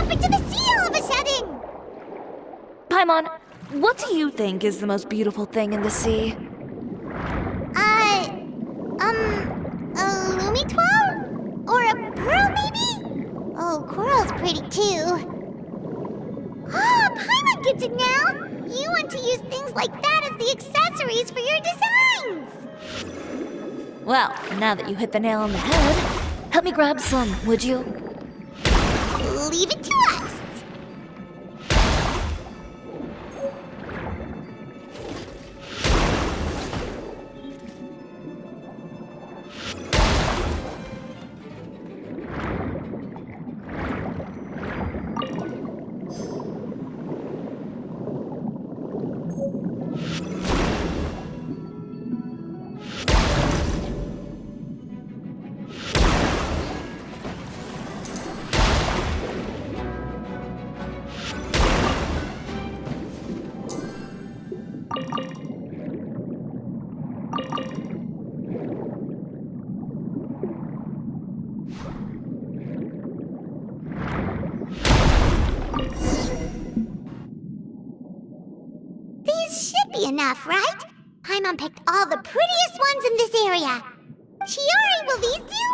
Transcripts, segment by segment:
happened to the sea all of a sudden? Paimon, what do you think is the most beautiful thing in the sea? A Lumitwell? Or a pearl, maybe? Oh, coral's pretty too. Ah, Paimon gets it now! You want to use things like that as the accessories for your designs! Well, now that you hit the nail on the head, help me grab some, would you? Leave it to us! These should be enough, right? Paimon picked all the prettiest ones in this area. Chiori, will these do?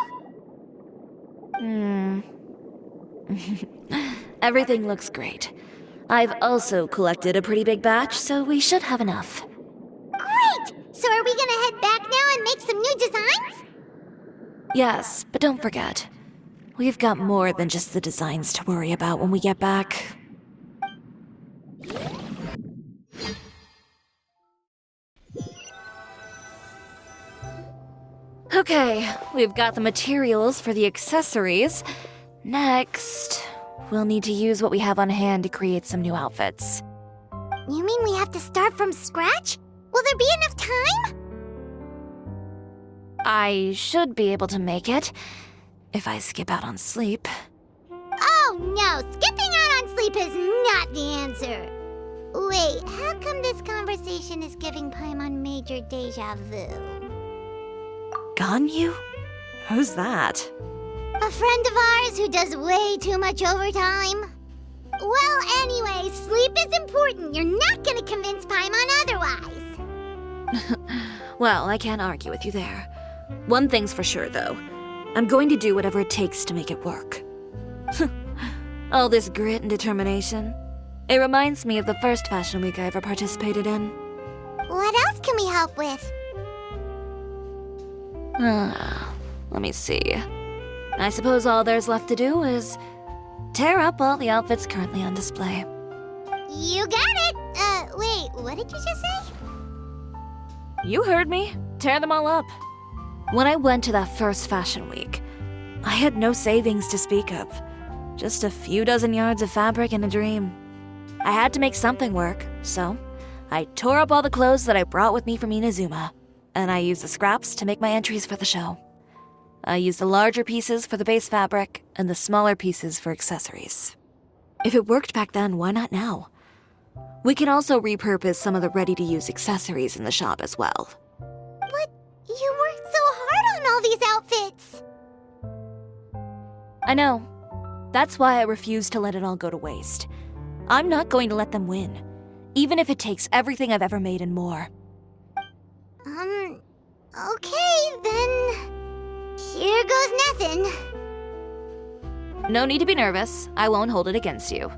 Everything looks great. I've also collected a pretty big batch, so we should have enough. Great! So are we gonna head back now and make some new designs? Yes, but don't forget, we've got more than just the designs to worry about when we get back. Okay, we've got the materials for the accessories. Next, we'll need to use what we have on hand to create some new outfits. You mean we have to start from scratch? Will there be enough time? I should be able to make it, if I skip out on sleep. Oh no, skipping out on sleep is not the answer. Wait, how come this conversation is giving Paimon major deja vu? Ganyu? Who's that? A friend of ours who does way too much overtime. Well, anyway, sleep is important. You're not gonna convince Paimon otherwise. Well, I can't argue with you there. One thing's for sure, though. I'm going to do whatever it takes to make it work. All this grit and determination. It reminds me of the first fashion week I ever participated in. What else can we help with? Let me see. I suppose all there's left to do is tear up all the outfits currently on display. You got it! Wait, what did you just say? You heard me. Tear them all up. When I went to that first fashion week, I had no savings to speak of. Just a few dozen yards of fabric and a dream. I had to make something work, so I tore up all the clothes that I brought with me from Inazuma, and I used the scraps to make my entries for the show. I used the larger pieces for the base fabric and the smaller pieces for accessories. If it worked back then, why not now? We can also repurpose some of the ready-to-use accessories in the shop as well. But you worked so hard on all these outfits! I know. That's why I refuse to let it all go to waste. I'm not going to let them win, even if it takes everything I've ever made and more. Okay, then... Here goes nothing. No need to be nervous. I won't hold it against you.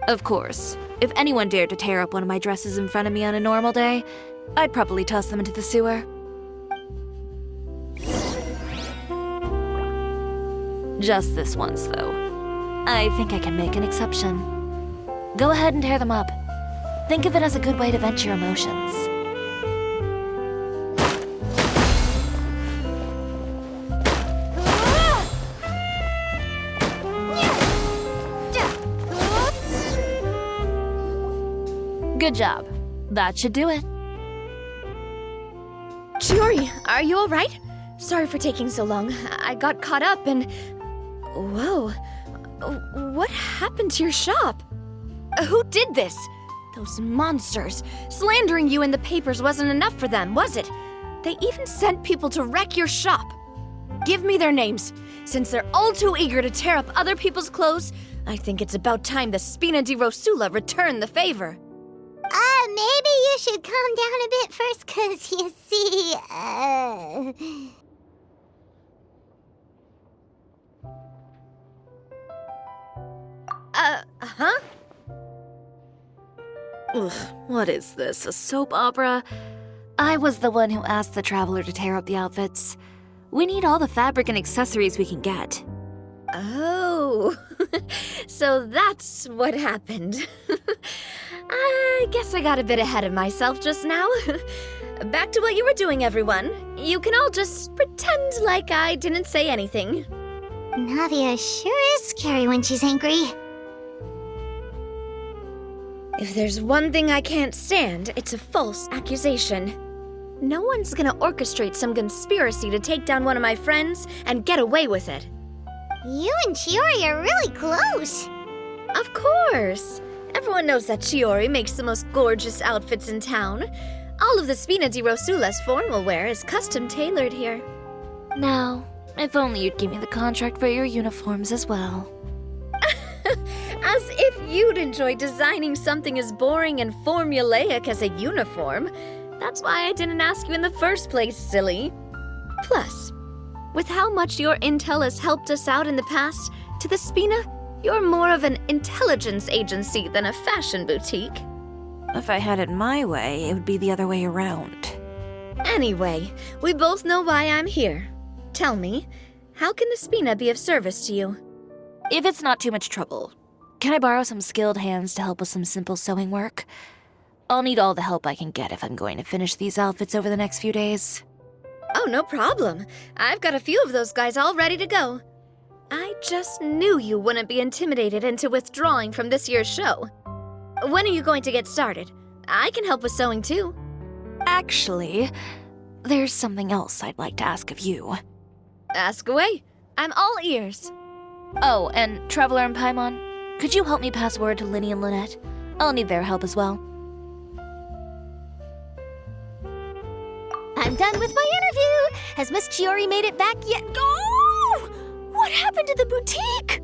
Of course, if anyone dared to tear up one of my dresses in front of me on a normal day, I'd probably toss them into the sewer. Just this once, though. I think I can make an exception. Go ahead and tear them up. Think of it as a good way to vent your emotions. Good job. That should do it. Chiori, are you all right? Sorry for taking so long. I got caught up and... Whoa. What happened to your shop? Who did this? Those monsters. Slandering you in the papers wasn't enough for them, was it? They even sent people to wreck your shop. Give me their names. Since they're all too eager to tear up other people's clothes, I think it's about time the Spina di Rosula return the favor. Maybe you should calm down a bit first, 'cause you see, Huh? Ugh, what is this, a soap opera? I was the one who asked the traveler to tear up the outfits. We need all the fabric and accessories we can get. Oh, so that's what happened. I guess I got a bit ahead of myself just now. Back to what you were doing, everyone. You can all just pretend like I didn't say anything. Navia sure is scary when she's angry. If there's one thing I can't stand, it's a false accusation. No one's gonna orchestrate some conspiracy to take down one of my friends and get away with it. You and Chiori are really close. Of course! Everyone knows that Chiori makes the most gorgeous outfits in town. All of the Spina di Rosula's formal wear is custom tailored here. Now, if only you'd give me the contract for your uniforms as well. As if you'd enjoy designing something as boring and formulaic as a uniform. That's why I didn't ask you in the first place, silly. Plus, with how much your intel has helped us out in the past, to the Spina, you're more of an intelligence agency than a fashion boutique. If I had it my way, it would be the other way around. Anyway, we both know why I'm here. Tell me, how can the Spina be of service to you? If it's not too much trouble, can I borrow some skilled hands to help with some simple sewing work? I'll need all the help I can get if I'm going to finish these outfits over the next few days. Oh, no problem. I've got a few of those guys all ready to go. I just knew you wouldn't be intimidated into withdrawing from this year's show. When are you going to get started? I can help with sewing too. Actually, there's something else I'd like to ask of you. Ask away. I'm all ears. Oh, and Traveler and Paimon, could you help me pass word to Linny and Lynette? I'll need their help as well. I'm done with my interview. Has Miss Chiori made it back yet? Oh! What happened to the boutique?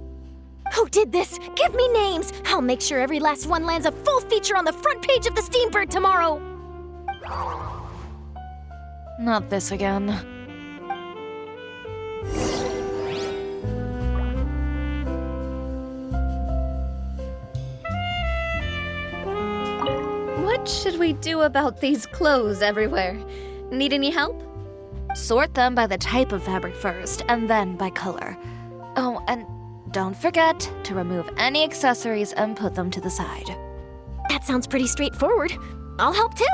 Who did this? Give me names. I'll make sure every last one lands a full feature on the front page of the Steambird tomorrow. Not this again. What should we do about these clothes everywhere? Need any help? Sort them by the type of fabric first, and then by color. Oh, and don't forget to remove any accessories and put them to the side. That sounds pretty straightforward. I'll help too.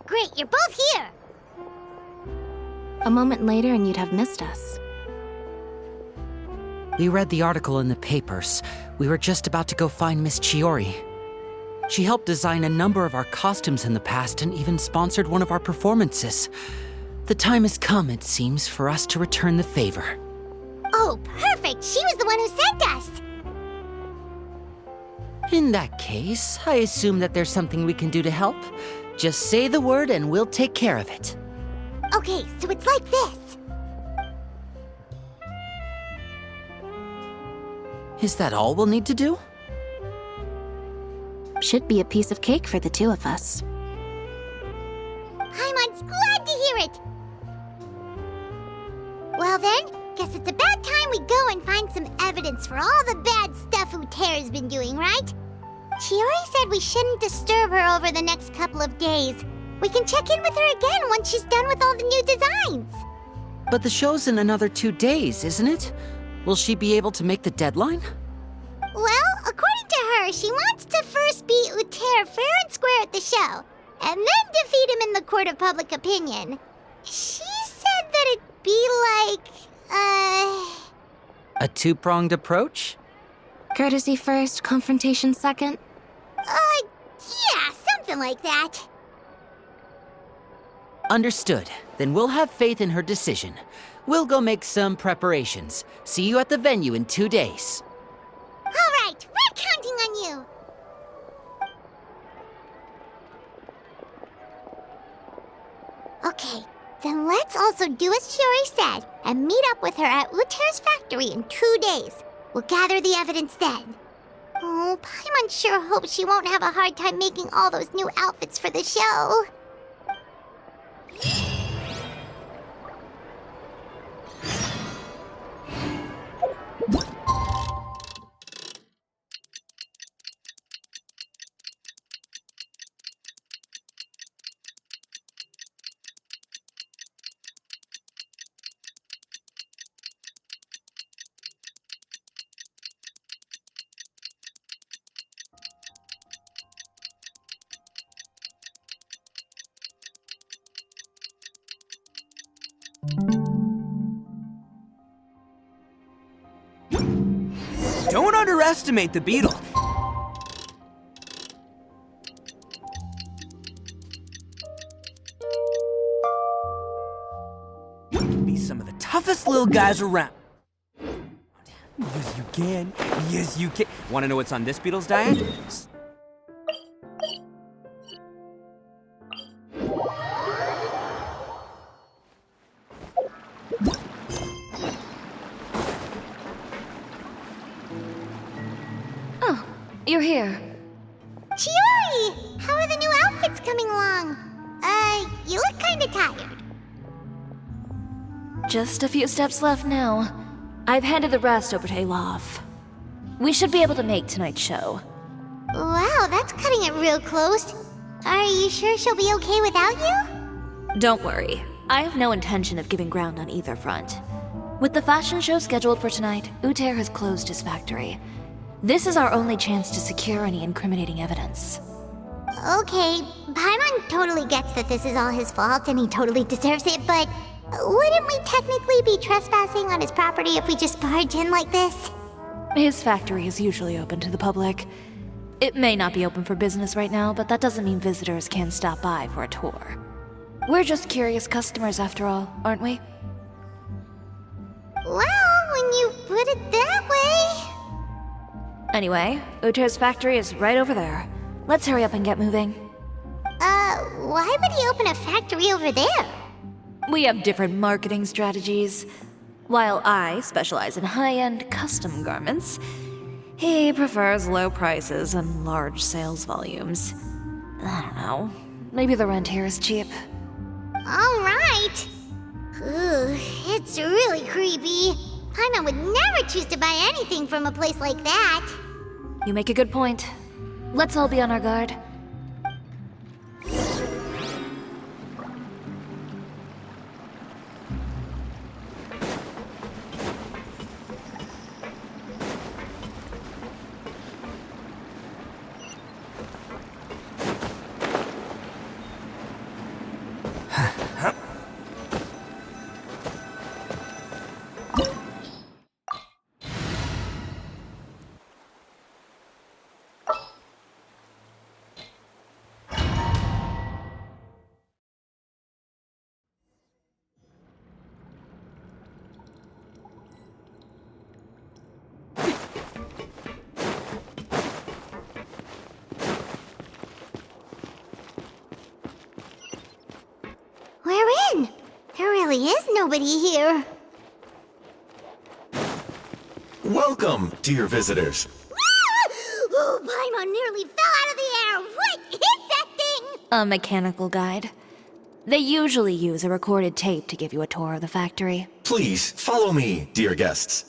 Great, you're both here! A moment later and you'd have missed us. We read the article in the papers. We were just about to go find Miss Chiori. She helped design a number of our costumes in the past and even sponsored one of our performances. The time has come, it seems, for us to return the favor. Oh, perfect! She was the one who sent us! In that case, I assume that there's something we can do to help. Just say the word and we'll take care of it. Okay, so it's like this. Is that all we'll need to do? Should be a piece of cake for the two of us. Paimon's glad to hear it. Well then, guess it's about time we go and find some evidence for all the bad stuff Uterra's been doing, right? Chiori said we shouldn't disturb her over the next couple of days. We can check in with her again once she's done with all the new designs. But the show's in another 2 days, isn't it? Will she be able to make the deadline? Well, according to her, she wants to first beat Uterra fair and square at the show, and then defeat him in the court of public opinion. She said that it'd be like, A two-pronged approach? Courtesy first, confrontation second? Yeah, something like that. Understood. Then we'll have faith in her decision. We'll go make some preparations. See you at the venue in 2 days. All right, we're counting on you. Okay, then let's also do as Chiori said and meet up with her at Uter's factory in 2 days. We'll gather the evidence then. Oh, Paimon sure hopes she won't have a hard time making all those new outfits for the show. Don't underestimate the beetle. You can be some of the toughest little guys around. Yes, you can. Yes, you can. Want to know what's on this beetle's diet? You're here. Chiori! How are the new outfits coming along? You look kinda tired. Just a few steps left now. I've handed the rest over to Elov. We should be able to make tonight's show. Wow, that's cutting it real close. Are you sure she'll be okay without you? Don't worry. I have no intention of giving ground on either front. With the fashion show scheduled for tonight, Uter has closed his factory. This is our only chance to secure any incriminating evidence. Okay, Paimon totally gets that this is all his fault and he totally deserves it, but wouldn't we technically be trespassing on his property if we just barge in like this? His factory is usually open to the public. It may not be open for business right now, but that doesn't mean visitors can't stop by for a tour. We're just curious customers after all, aren't we? Well, when you put it that way... Anyway, Uter's factory is right over there. Let's hurry up and get moving. Why would he open a factory over there? We have different marketing strategies. While I specialize in high-end custom garments, he prefers low prices and large sales volumes. I don't know. Maybe the rent here is cheap. All right. Ugh, it's really creepy. Paimon would never choose to buy anything from a place like that. You make a good point. Let's all be on our guard. We're in. There really is nobody here. Welcome, dear visitors. Oh, Paimon nearly fell out of the air. What is that thing? A mechanical guide. They usually use a recorded tape to give you a tour of the factory. Please follow me, dear guests.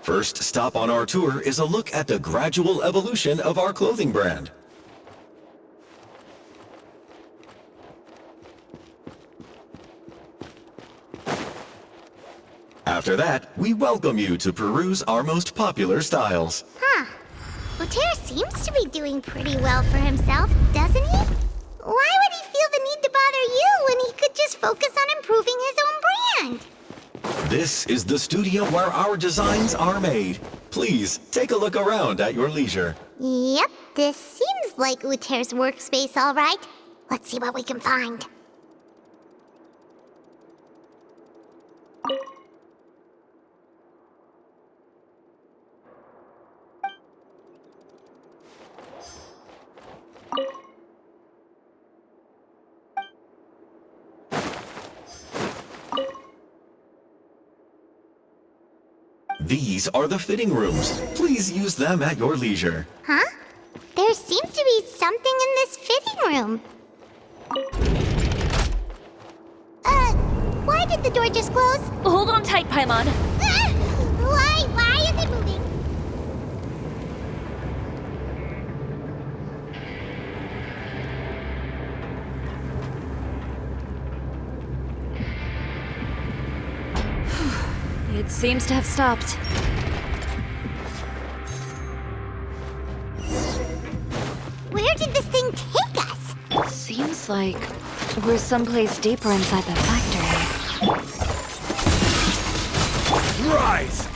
First stop on our tour is a look at the gradual evolution of our clothing brand. After that, we welcome you to peruse our most popular styles. Uter seems to be doing pretty well for himself, doesn't he? Why would he feel the need to bother you when he could just focus on improving his own brand? This is the studio where our designs are made. Please, take a look around at your leisure. Yep, this seems like Uter's workspace, all right. Let's see what we can find. These are the fitting rooms. Please use them at your leisure. Huh? There seems to be something in this fitting room. Why did the door just close? Hold on tight, Paimon. Ah! Why is it moving? It seems to have stopped. Where did this thing take us? It seems like we're someplace deeper inside the factory. Rise!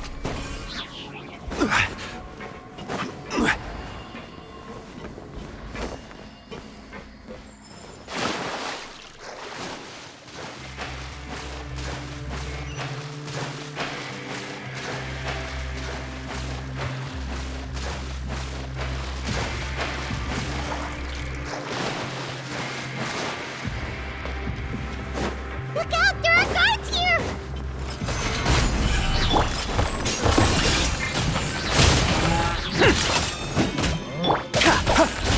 Look out! There are guards here!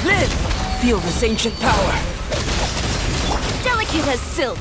Live! Feel this ancient power. Delicate as silk.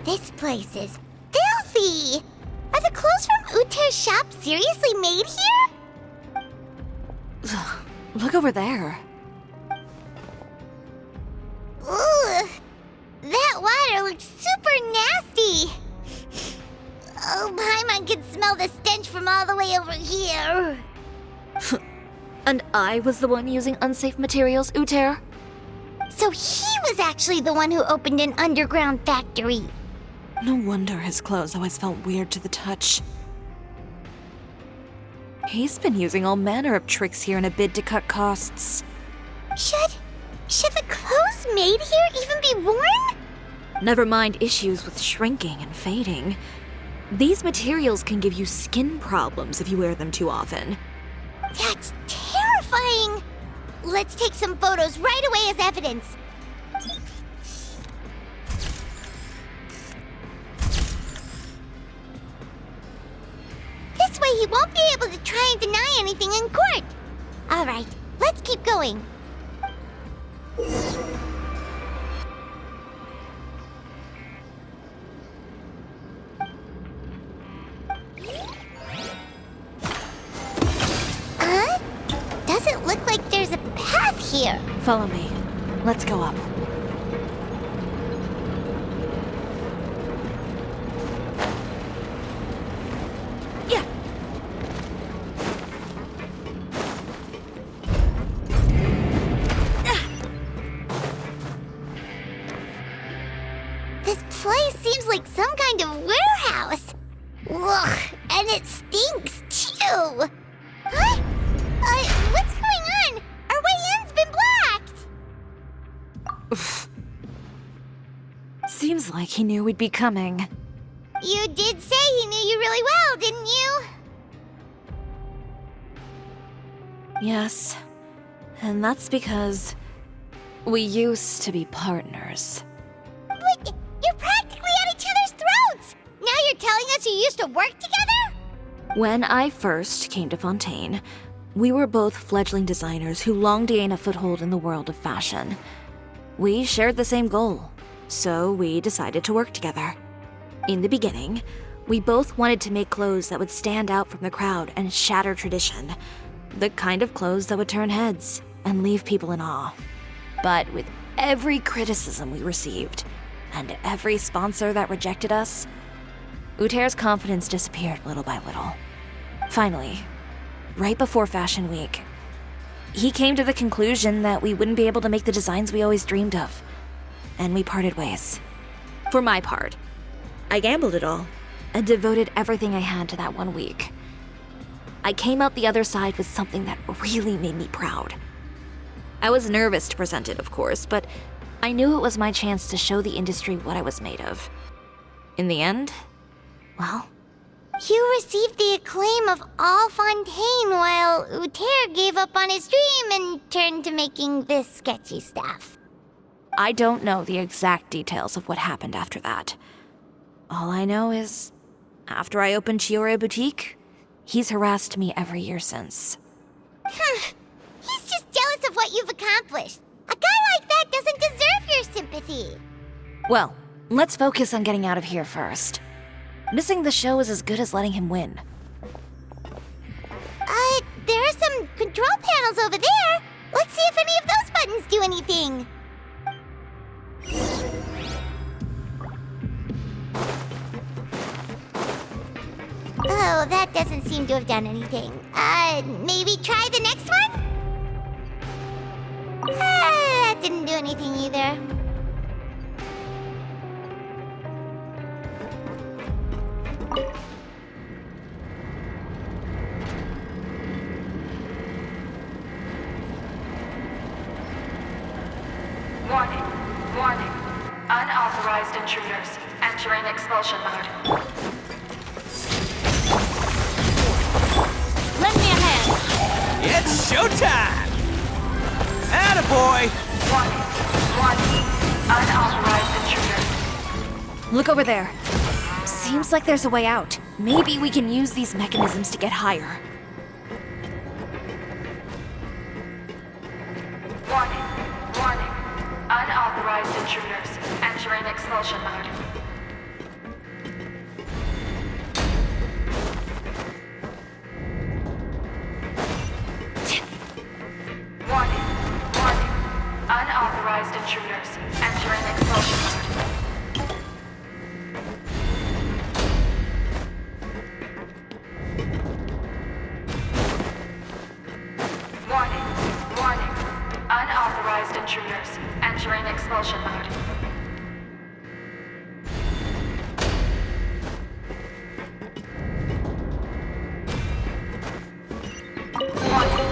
This place is filthy! Are the clothes from Uter's shop seriously made here? Look over there. Ugh! That water looks super nasty! Oh, Paimon can smell the stench from all the way over here. And I was the one using unsafe materials, Uter? So he was actually the one who opened an underground factory. No wonder his clothes always felt weird to the touch. He's been using all manner of tricks here in a bid to cut costs. Should the clothes made here even be worn? Never mind issues with shrinking and fading. These materials can give you skin problems if you wear them too often. That's terrifying! Let's take some photos right away as evidence. This way he won't be able to try and deny anything in court. All right, let's keep going. Doesn't look like there's a path here. Follow me. Let's go up. Yeah. This place seems like some kind of warehouse. Ugh, and it stinks too. Huh? What's going on? Our way in's been blocked. Seems like he knew we'd be coming. You did say he knew you really well, didn't you? Yes. And that's because we used to be partners. But you're practically at each other's throats. Now now you're telling us you used to work together? When I first came to Fontaine, we were both fledgling designers who longed to gain a foothold in the world of fashion. We shared the same goal, so we decided to work together. In the beginning, we both wanted to make clothes that would stand out from the crowd and shatter tradition. The kind of clothes that would turn heads and leave people in awe. But with every criticism we received, and every sponsor that rejected us, Uter's confidence disappeared little by little. Finally, right before Fashion Week, he came to the conclusion that we wouldn't be able to make the designs we always dreamed of, and we parted ways. For my part, I gambled it all and devoted everything I had to that 1 week. I came out the other side with something that really made me proud. I was nervous to present it, of course, but I knew it was my chance to show the industry what I was made of. In the end, well, You received the acclaim of all Fontaine while Uter gave up on his dream and turned to making this sketchy stuff. I don't know the exact details of what happened after that. All I know is, after I opened Chiori Boutique, he's harassed me every year since. He's just jealous of what you've accomplished. A guy like that doesn't deserve your sympathy. Well, let's focus on getting out of here first. Missing the show is as good as letting him win. There are some control panels over there. Let's see if any of those buttons do anything. Oh, that doesn't seem to have done anything. Maybe try the next one? That didn't do anything either. Warning, warning. Unauthorized intruders entering expulsion mode. Lend me a hand! It's showtime! Attaboy! Warning, warning. Unauthorized intruders. Look over there. Seems like there's a way out. Maybe we can use these mechanisms to get higher. Warning, warning. Unauthorized intruders entering expulsion mode. Warning, warning. Unauthorized intruders entering expulsion mode. Warning, warning. Unauthorized intruders entering expulsion mode. Warning,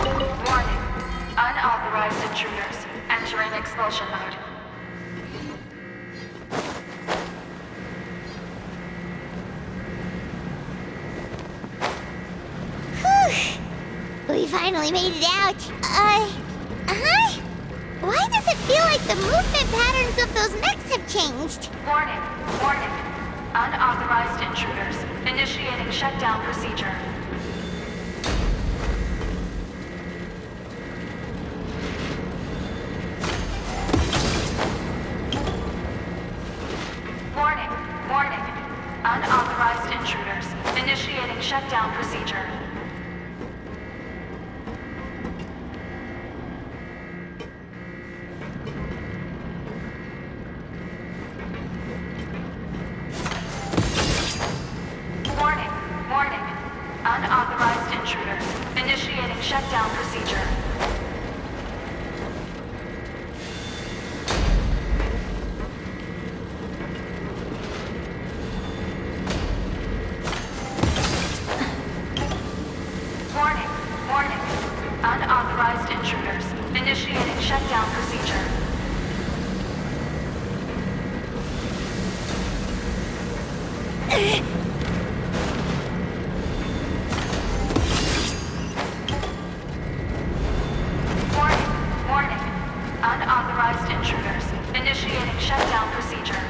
warning. Unauthorized intruders entering expulsion mode. We finally made it out. Why does it feel like the movement patterns of those mechs have changed? Warning, warning. Unauthorized intruders initiating shutdown procedure. Warning, warning. Unauthorized intruders initiating shutdown procedure. Warning, warning. Unauthorized intruders initiating shutdown procedure. Warning, warning. Unauthorized intruders initiating shutdown procedure. Warning, warning. Unauthorized intruders initiating shutdown procedure.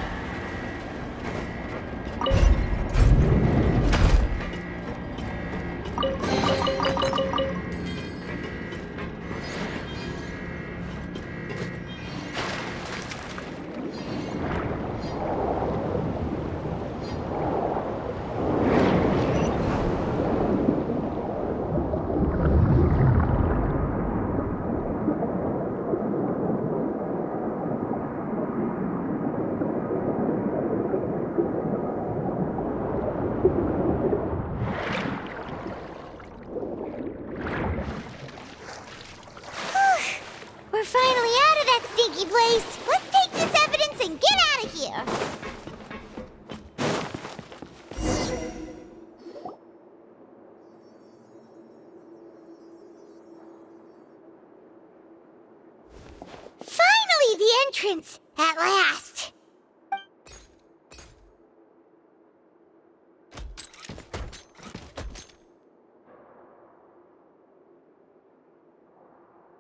entrance, at last.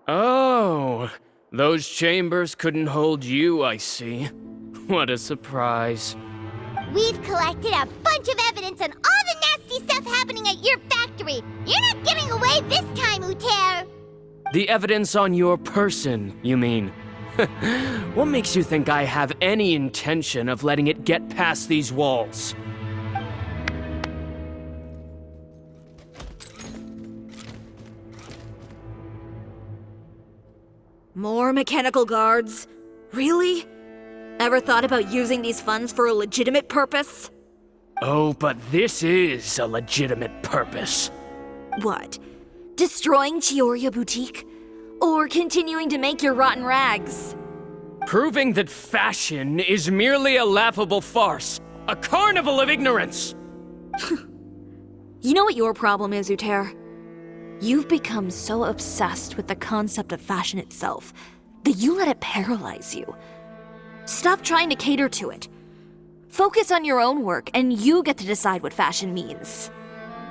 Oh, those chambers couldn't hold you, I see. What a surprise. We've collected a bunch of evidence on all the nasty stuff happening at your factory. You're not getting away this time, Uter. The evidence on your person, you mean? What makes you think I have any intention of letting it get past these walls? More mechanical guards? Really? Ever thought about using these funds for a legitimate purpose? Oh, but this is a legitimate purpose. What? Destroying Chiori Boutique? Or continuing to make your rotten rags? Proving that fashion is merely a laughable farce, a carnival of ignorance. You know what your problem is, Uter? You've become so obsessed with the concept of fashion itself that you let it paralyze you. Stop trying to cater to it. Focus on your own work, and you get to decide what fashion means.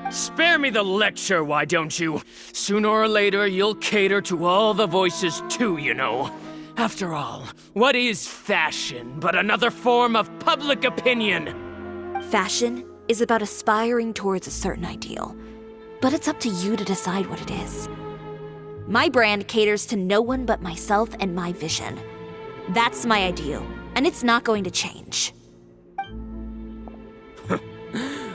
Spare me the lecture, why don't you? Sooner or later, you'll cater to all the voices too, you know. After all, what is fashion but another form of public opinion? Fashion is about aspiring towards a certain ideal, but it's up to you to decide what it is. My brand caters to no one but myself and my vision. That's my ideal, and it's not going to change.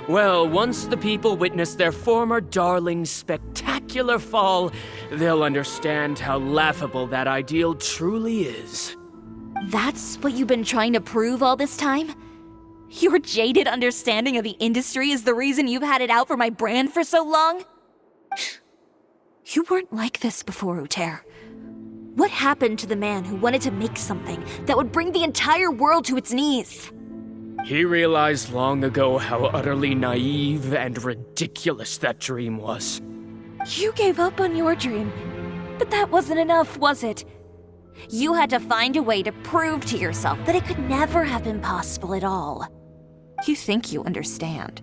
Well, once the people witness their former darling's spectacular fall, they'll understand how laughable that ideal truly is. That's what you've been trying to prove all this time? Your jaded understanding of the industry is the reason you've had it out for my brand for so long? You weren't like this before, Uter. What happened to the man who wanted to make something that would bring the entire world to its knees? He realized long ago how utterly naive and ridiculous that dream was. You gave up on your dream, but that wasn't enough, was it? You had to find a way to prove to yourself that it could never have been possible at all. You think you understand,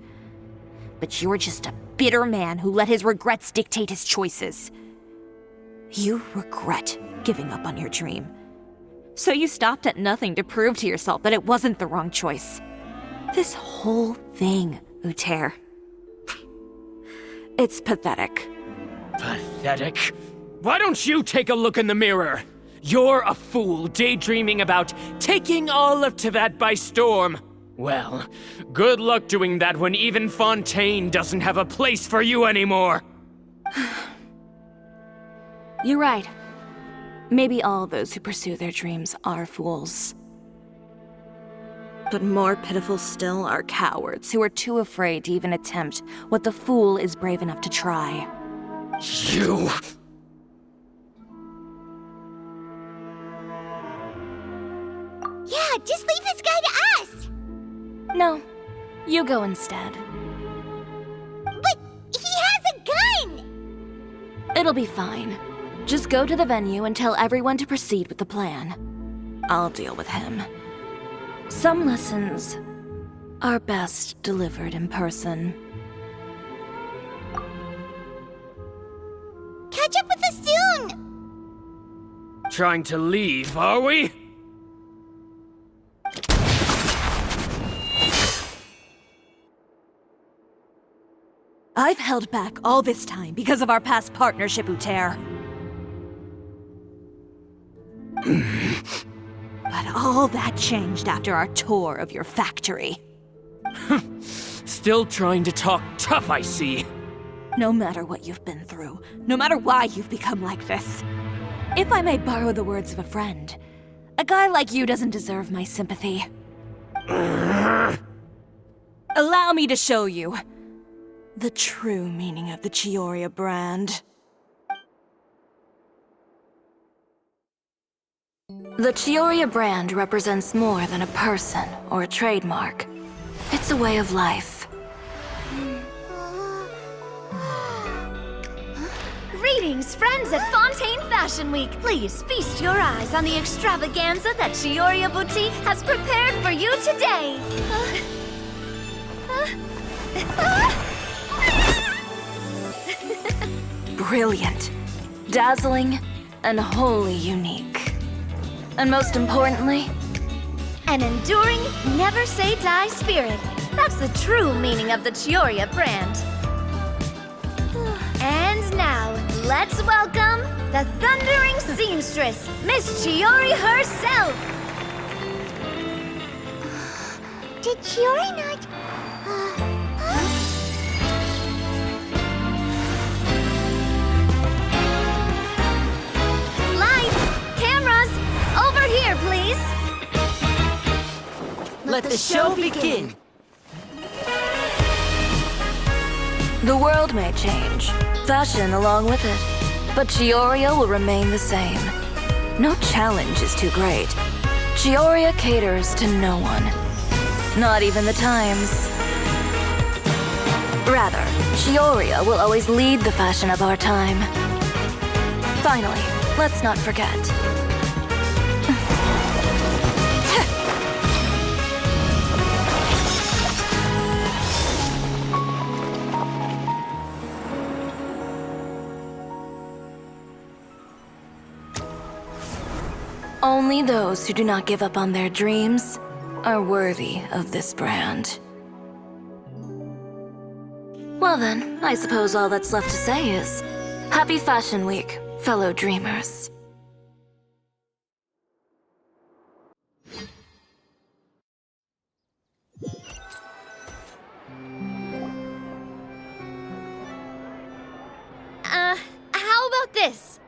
but you're just a bitter man who let his regrets dictate his choices. You regret giving up on your dream. So you stopped at nothing to prove to yourself that it wasn't the wrong choice. This whole thing, Uter. It's pathetic. Pathetic? Why don't you take a look in the mirror? You're a fool daydreaming about taking all of Teyvat by storm. Well, good luck doing that when even Fontaine doesn't have a place for you anymore. You're right. Maybe all those who pursue their dreams are fools. But more pitiful still are cowards who are too afraid to even attempt what the fool is brave enough to try. You... Yeah, just leave this guy to us. No, you go instead. But he has a gun. It'll be fine. Just go to the venue and tell everyone to proceed with the plan. I'll deal with him. Some lessons are best delivered in person. Catch up with us soon. Trying to leave, are we? I've held back all this time because of our past partnership, Uter. But all that changed after our tour of your factory. Still trying to talk tough, I see. No matter what you've been through, no matter why you've become like this, if I may borrow the words of a friend, a guy like you doesn't deserve my sympathy. Allow me to show you the true meaning of the Chiori brand. The Chiori brand represents more than a person or a trademark. It's a way of life. Ree, Greetings, friends at Fontaine Fashion Week. Please feast your eyes on the extravaganza that Chiori Boutique has prepared for you today. Brilliant, dazzling, and wholly unique. And most importantly, An enduring, never-say-die spirit. That's the true meaning of the Chiori brand. And now, let's welcome the thundering seamstress, Miss Chiori herself. Did Chiori not... Lights, cameras, over here, please. Let the show begin. the world may change, fashion along with it, but Chiori will remain the same. No challenge is too great. Chiori caters to no one, not even the times. Rather, Chiori will always lead the fashion of our time. Finally, let's not forget. Only those who do not give up on their dreams are worthy of this brand. Well then, I suppose all that's left to say is, Happy Fashion Week, fellow dreamers. How about this?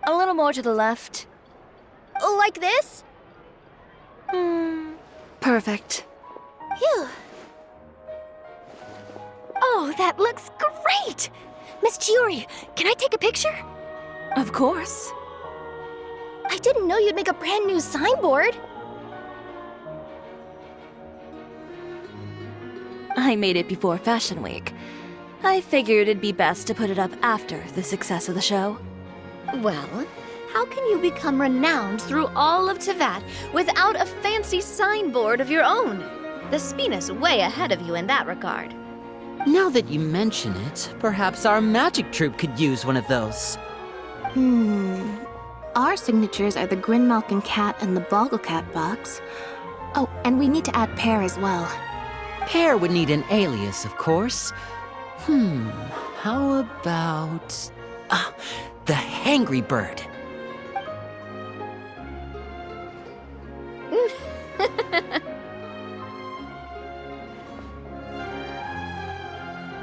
A little more to the left. Like this? Perfect. Phew. Oh, that looks great! Miss Chiori, can I take a picture? Of course. I didn't know you'd make a brand new signboard. I made it before Fashion Week. I figured it'd be best to put it up after the success of the show. Well, how can you become renowned through all of Teyvat without a fancy signboard of your own? The Spina's way ahead of you in that regard. Now that you mention it, perhaps our magic troupe could use one of those. Our signatures are the Grinmalkin Cat and the Bogglecat box. Oh, and we need to add Pear as well. Pear would need an alias, of course. How about... the Hangry Bird.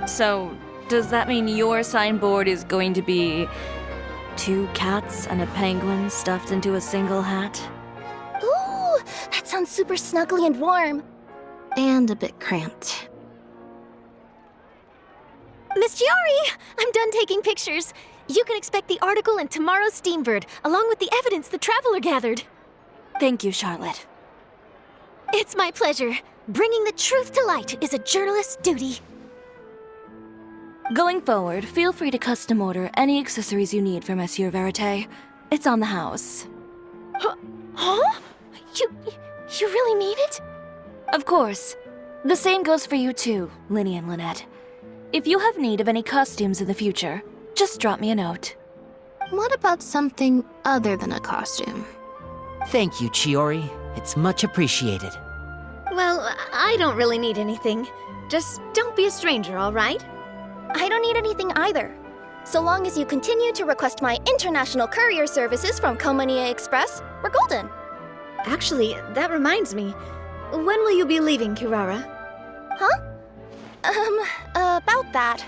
So, does that mean your signboard is going to be 2 cats and a penguin stuffed into a single hat? Ooh, that sounds super snuggly and warm. And a bit cramped. Miss Chiori, I'm done taking pictures. You can expect the article in tomorrow's Steambird, along with the evidence the Traveler gathered. Thank you, Charlotte. It's my pleasure. Bringing the truth to light is a journalist's duty. Going forward, feel free to custom order any accessories you need for Monsieur Verite. It's on the house. Huh? You really mean it? Of course. The same goes for you too, Linny and Lynette. If you have need of any costumes in the future, just drop me a note. What about something other than a costume? Thank you, Chiori. It's much appreciated. Well, I don't really need anything. Just don't be a stranger, all right? I don't need anything either. So long as you continue to request my international courier services from Komania Express, we're golden. Actually, that reminds me. When will you be leaving, Kirara? About that.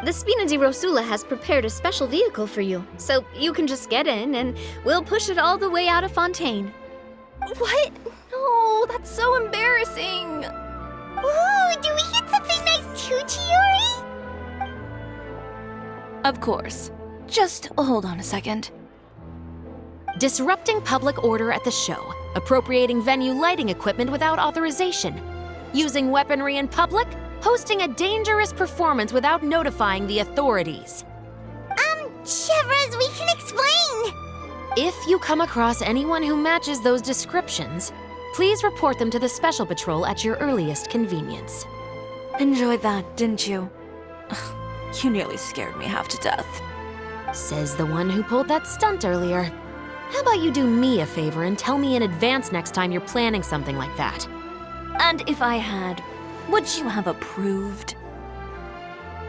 The Spina di Rosula has prepared a special vehicle for you, so you can just get in and we'll push it all the way out of Fontaine. What? No, that's so embarrassing. Ooh, do we get something nice too, Chiori? Of course. Just hold on a second. Disrupting public order at the show, appropriating venue lighting equipment without authorization, using weaponry in public, hosting a dangerous performance without notifying the authorities. mean? If you come across anyone who matches those descriptions, please report them to the Special Patrol at your earliest convenience. Enjoyed that, didn't you? You nearly scared me half to death. Says the one who pulled that stunt earlier. How about you do me a favor and tell me in advance next time you're planning something like that? And if I had, would you have approved?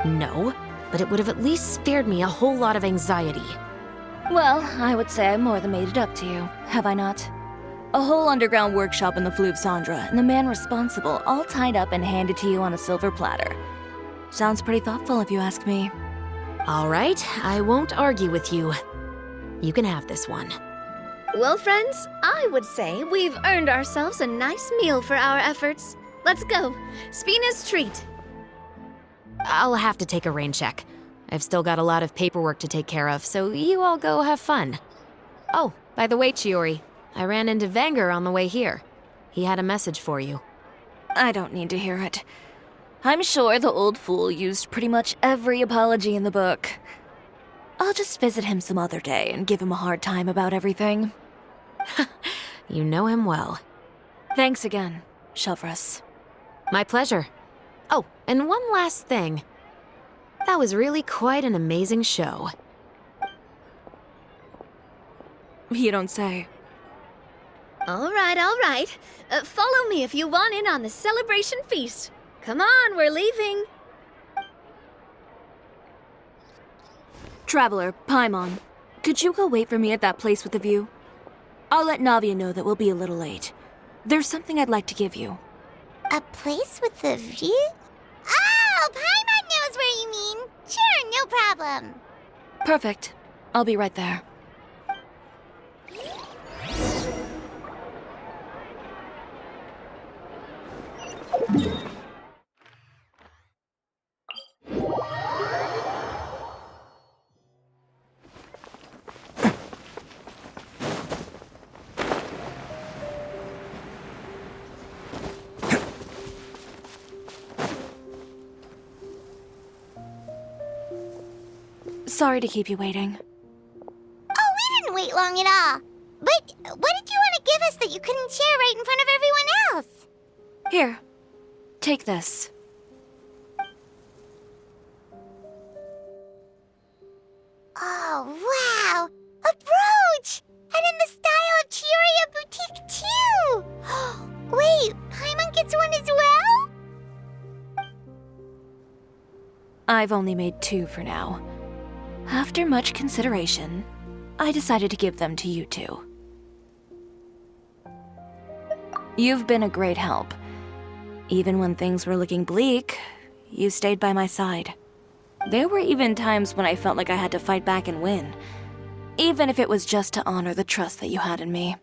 No, but it would have at least spared me a whole lot of anxiety. Well, I would say I more than made it up to you, have I not? A whole underground workshop in the Fleuve Cendra, and the man responsible all tied up and handed to you on a silver platter. Sounds pretty thoughtful if you ask me. All right, I won't argue with you. You can have this one. Well, friends, I would say we've earned ourselves a nice meal for our efforts. Let's go. Spina's treat. I'll have to take a rain check. I've still got a lot of paperwork to take care of, so you all go have fun. Oh, by the way, Chiori, I ran into Vanger on the way here. He had a message for you. I don't need to hear it. I'm sure the old fool used pretty much every apology in the book. I'll just visit him some other day and give him a hard time about everything. You know him well. Thanks again, Shelvrus. My pleasure. Oh, and one last thing. That was really quite an amazing show. You don't say. All right. Follow me if you want in on the celebration feast. Come on, we're leaving. Traveler, Paimon, could you go wait for me at that place with the view? I'll let Navia know that we'll be a little late. There's something I'd like to give you. A place with a view? Oh, Paimon knows where you mean. Sure, no problem. Perfect. I'll be right there. Sorry to keep you waiting. Oh, we didn't wait long at all. But what did you want to give us that you couldn't share right in front of everyone else? Here, take this. Oh, wow! A brooch! And in the style of Chiori Boutique, too! Wait, Paimon gets one as well? I've only made 2 for now. After much consideration, I decided to give them to you two. You've been a great help. Even when things were looking bleak, you stayed by my side. There were even times when I felt like I had to fight back and win, even if it was just to honor the trust that you had in me.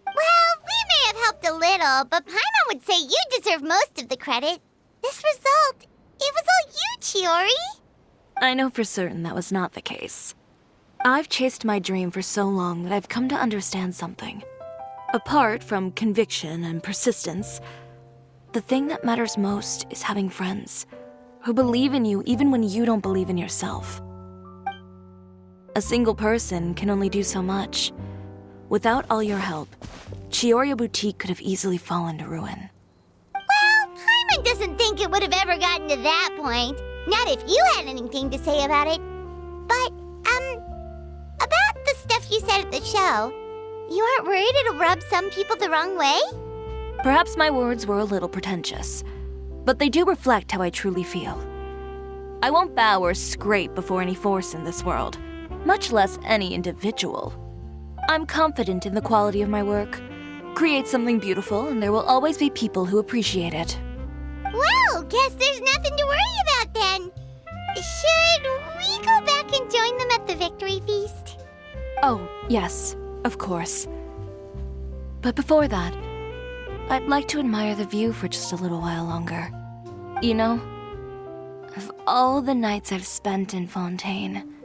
Well, we may have helped a little, but Paimon would say you deserve most of the credit. This result, it was all you, Chiori. I know for certain that was not the case. I've chased my dream for so long that I've come to understand something. Apart from conviction and persistence, the thing that matters most is having friends who believe in you even when you don't believe in yourself. A single person can only do so much. Without all your help, Chiori Boutique could have easily fallen to ruin. Well, Paimon doesn't think it would have ever gotten to that point. Not if you had anything to say about it. But, about the stuff you said at the show, you aren't worried it'll rub some people the wrong way? Perhaps my words were a little pretentious, but they do reflect how I truly feel. I won't bow or scrape before any force in this world, much less any individual. I'm confident in the quality of my work. Create something beautiful, and there will always be people who appreciate it. Well, guess there's nothing to worry about then. Should we go back and join them at the victory feast? Oh, yes, of course. But before that, I'd like to admire the view for just a little while longer. You know, of all the nights I've spent in Fontaine,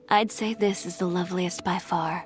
I'd say this is the loveliest by far.